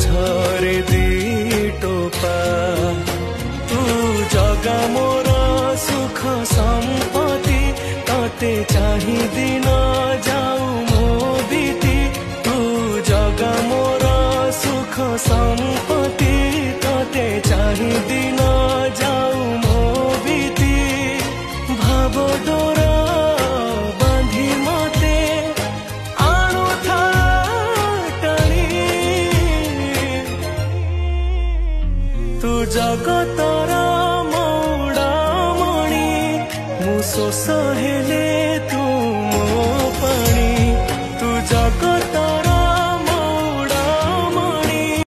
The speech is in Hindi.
झरे दी टोपा तू जगा मोर सुख संपत्ति तते चाही दिन जाऊ मो बीती तू जगा मोर सुख संपत्ति तते चाही दिन जाऊ मो बीती भाव डोर बांधी मते आणु था टाणी तू जगतर मौड़ा मणि मु शोष हेले